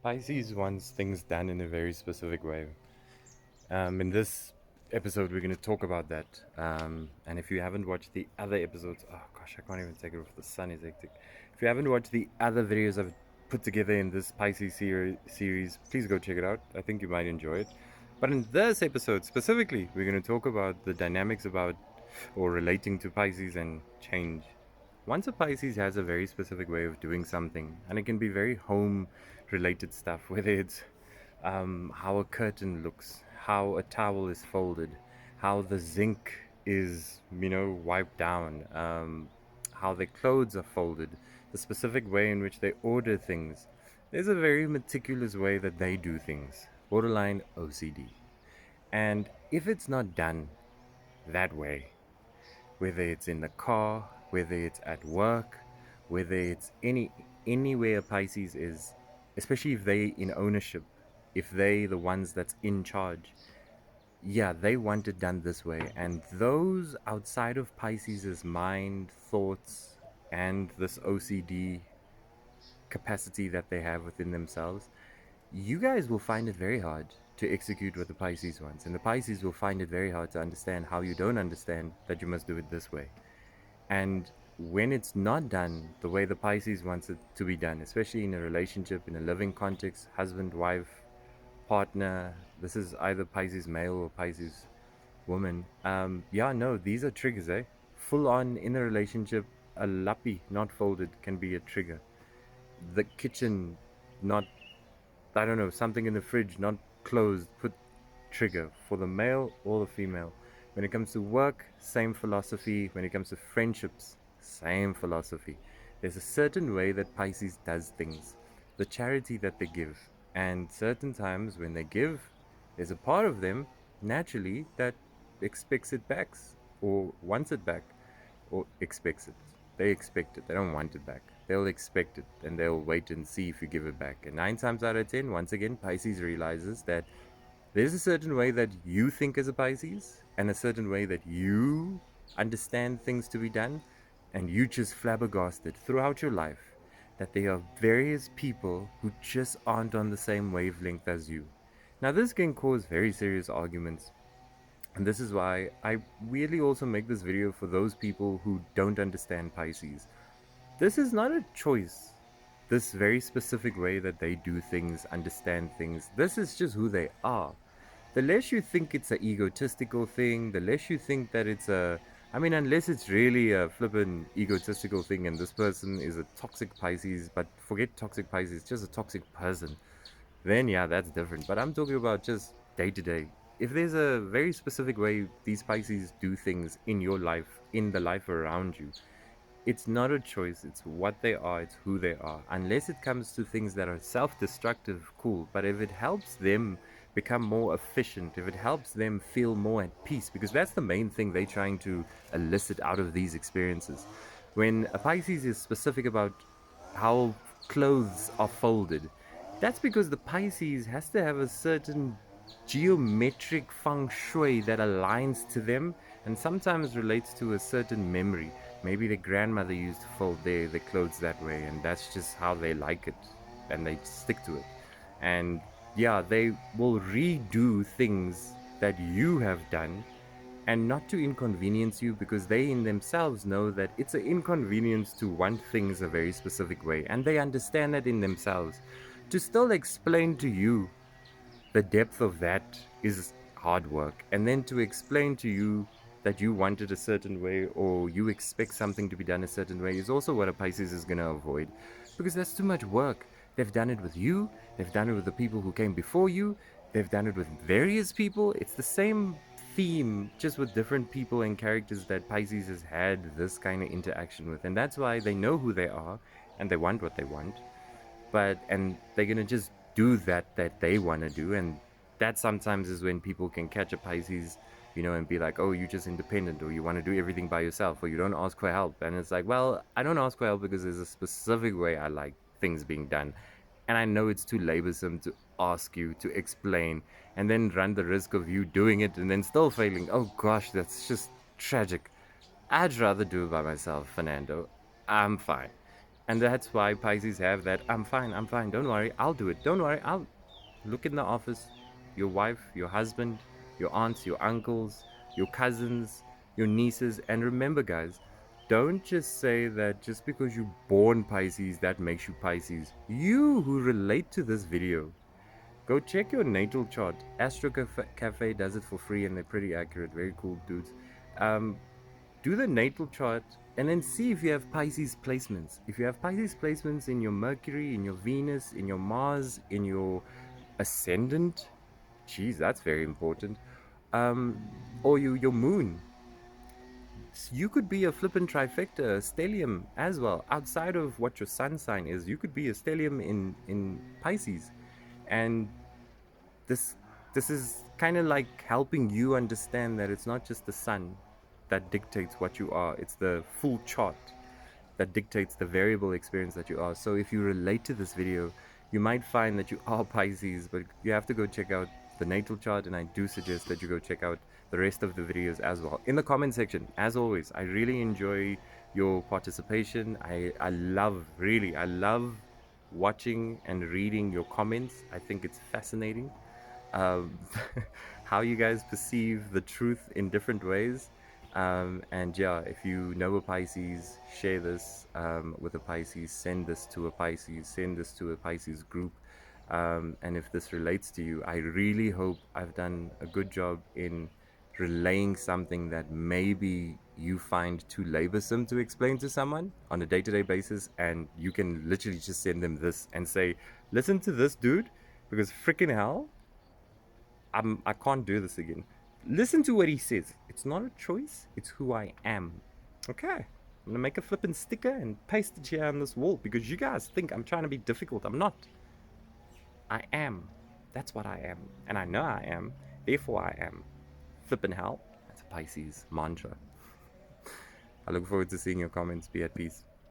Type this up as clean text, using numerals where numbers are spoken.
Pisces wants things done in a very specific way. In this episode, we're going to talk about that. And if you haven't watched the other episodes, oh gosh, I can't even take it off. The sun is hectic. If you haven't watched the other videos I've put together in this Pisces series, please go check it out. I think you might enjoy it. But in this episode specifically, we're going to talk about the dynamics about or relating to Pisces and change. Once a Pisces has a very specific way of doing something, and it can be very home related stuff, whether it's how a curtain looks, how a towel is folded, how the zinc is, wiped down, how their clothes are folded, the specific way in which they order things. There's a very meticulous way that they do things, borderline OCD. And if it's not done that way, whether it's in the car, whether it's at work, whether it's anywhere Pisces is, especially if they in ownership, if they the ones that's in charge, yeah, they want it done this way. And those outside of Pisces' mind, thoughts, and this OCD capacity that they have within themselves, you guys will find it very hard to execute what the Pisces wants. And the Pisces will find it very hard to understand how you don't understand that you must do it this way. And when it's not done the way the Pisces wants it to be done, especially in a relationship, in a living context, husband, wife, partner, this is either Pisces male or Pisces woman. Yeah, no, these are triggers, eh? Full on in a relationship, a lappy, not folded, can be a trigger. The kitchen, not, I don't know, something in the fridge, not closed, put trigger for the male or the female. When it comes to work, same philosophy. When it comes to friendships, same philosophy. There's a certain way that Pisces does things, the charity that they give. And certain times when they give, there's a part of them naturally that expects it back or wants it back or expects it. They expect it. They don't want it back. They'll expect it and they'll wait and see if you give it back. And 9 times out of 10, once again, Pisces realizes that there's a certain way that you think as a Pisces and a certain way that you understand things to be done, and you just flabbergasted throughout your life that there are various people who just aren't on the same wavelength as you. Now, this can cause very serious arguments, and this is why I really also make this video for those people who don't understand Pisces. This is not a choice. This very specific way that they do things, understand things, this is just who they are. The less you think it's an egotistical thing, the less you think that it's I mean, unless it's really a flippin' egotistical thing and this person is a toxic Pisces, but forget toxic Pisces, just a toxic person, then yeah, that's different. But I'm talking about just day to day. If there's a very specific way these Pisces do things in your life, in the life around you, it's not a choice, it's what they are, it's who they are. Unless it comes to things that are self destructive, cool. But if it helps them become more efficient, if it helps them feel more at peace, because that's the main thing they're trying to elicit out of these experiences. When a Pisces is specific about how clothes are folded, that's because the Pisces has to have a certain geometric feng shui that aligns to them and sometimes relates to a certain memory. Maybe their grandmother used to fold their clothes that way, and that's just how they like it, and they stick to it. And yeah, they will redo things that you have done, and not to inconvenience you, because they in themselves know that it's an inconvenience to want things a very specific way, and they understand that in themselves. To still explain to you the depth of that is hard work. And then to explain to you that you want it a certain way or you expect something to be done a certain way is also what a Pisces is going to avoid, because that's too much work. They've done it with you, they've done it with the people who came before you, they've done it with various people. It's the same theme, just with different people and characters that Pisces has had this kind of interaction with. And that's why they know who they are and they want what they want, and they're gonna just do that they want to do. And that sometimes is when people can catch a Pisces, and be like, oh, you're just independent, or you want to do everything by yourself, or you don't ask for help. And it's like, well, I don't ask for help because there's a specific way I like things being done, and I know it's too laborsome to ask you to explain and then run the risk of you doing it and then still failing. Oh gosh, that's just tragic. I'd rather do it by myself, Fernando. I'm fine. And that's why Pisces have that, I'm fine, don't worry, I'll do it. Don't worry, I'll look in the office. Your wife, your husband, your aunts, your uncles, your cousins, your nieces. And remember, guys, don't just say that just because you're born Pisces, that makes you Pisces. You who relate to this video, go check your natal chart. Astro Cafe does it for free and they're pretty accurate. Very cool dudes. Do the natal chart and then see if you have Pisces placements. If you have Pisces placements in your Mercury, in your Venus, in your Mars, in your ascendant, geez, that's very important. Or your moon. You could be a flippin' trifecta, a stellium as well. Outside of what your sun sign is, you could be a stellium in Pisces. And this this is kind of like helping you understand that it's not just the sun that dictates what you are, it's the full chart that dictates the variable experience that you are. So if you relate to this video, you might find that you are Pisces, but you have to go check out the natal chart, and I do suggest that you go check out the rest of the videos as well. In the comment section, as always, I really enjoy your participation. I love, really, I love watching and reading your comments. I think it's fascinating um, how you guys perceive the truth in different ways. And yeah, if you know a Pisces, share this with a Pisces, send this to a Pisces, send this to a Pisces group. And if this relates to you, I really hope I've done a good job in relaying something that maybe you find too laborsome to explain to someone on a day-to-day basis, and you can literally just send them this and say, listen to this dude, because freaking hell, I can't do this again. Listen to what he says. It's not a choice, it's who I am. Okay. I'm gonna make a flippin' sticker and paste it here on this wall because you guys think I'm trying to be difficult. I'm not. I am. That's what I am. And I know I am. Therefore I am. Flippin' hell. That's a Pisces mantra. I look forward to seeing your comments. Be at peace.